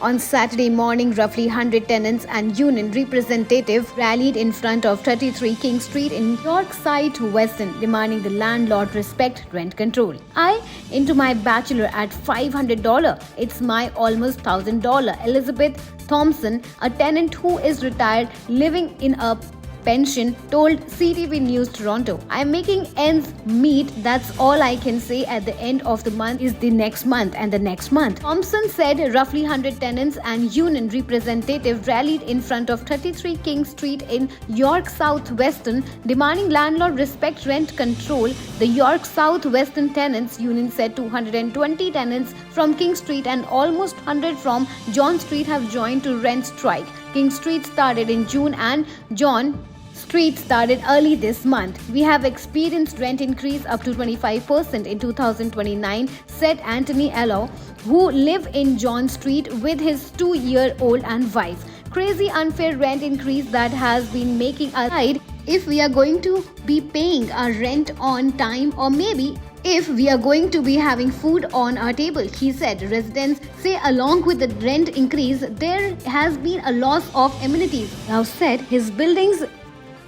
On Saturday morning, roughly 100 tenants and union representatives rallied in front of 33 King Street in Yorkside, Weston, demanding the landlord respect rent control. I into my bachelor at $500. It's my almost $1,000. Elizabeth Thompson, a tenant who is retired living in a pension, told CTV News Toronto, "I'm making ends meet. That's all I can say. At the end of the month is the next month and the next month." Thompson said roughly 100 tenants and union representatives rallied in front of 33 King Street in York South Weston, demanding landlord respect rent control. The York South Weston Tenants Union said 220 tenants from King Street and almost 100 from John Street have joined to rent strike. King Street started in June and John Street started early this month. "We have experienced rent increase up to 25% in 2029, said Anthony Ello, who live in John Street with his 2-year-old and wife. Crazy unfair rent increase that has been making us decide if we are going to be paying our rent on time or maybe if we are going to be having food on our table," he said. Residents say along with the rent increase, there has been a loss of amenities. Now said his building's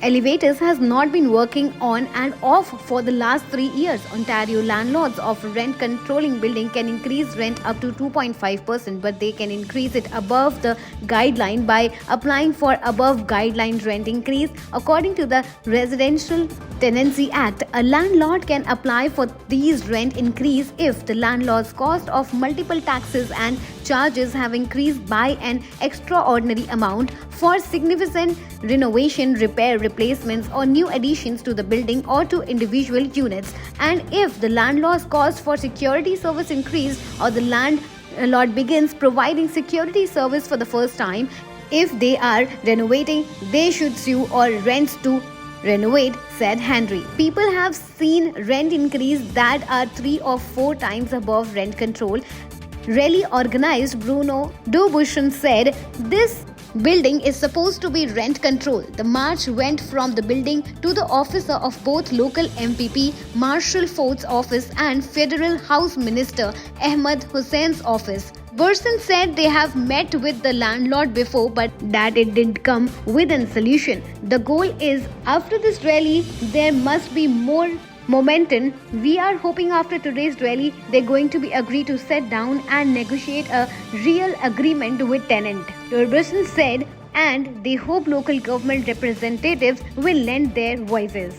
elevators has not been working on and off for the last 3 years. Ontario landlords of rent controlling building can increase rent up to 2.5%, but they can increase it above the guideline by applying for above guideline rent increase. According to the Residential Tenancy Act, a landlord can apply for these rent increase if the landlord's cost of multiple taxes and charges have increased by an extraordinary amount for significant renovation, repair, replacements or new additions to the building or to individual units, and if the landlord's cost for security service increased or the landlord begins providing security service for the first time. If they are renovating, they should sue or rent to renovate, said Henry. People have seen rent increase that are 3 or 4 times above rent control. Rally organized Bruno Dubuchon said this building is supposed to be rent control. The march went from the building to the officer of both local MPP Marshall Ford's office and Federal House Minister Ahmed Hussein's office. Burson said they have met with the landlord before but that it didn't come with a solution. The goal is after this rally there must be more momentum. We are hoping after today's rally they're going to be agree to sit down and negotiate a real agreement with tenant. Burson said, and they hope local government representatives will lend their voices.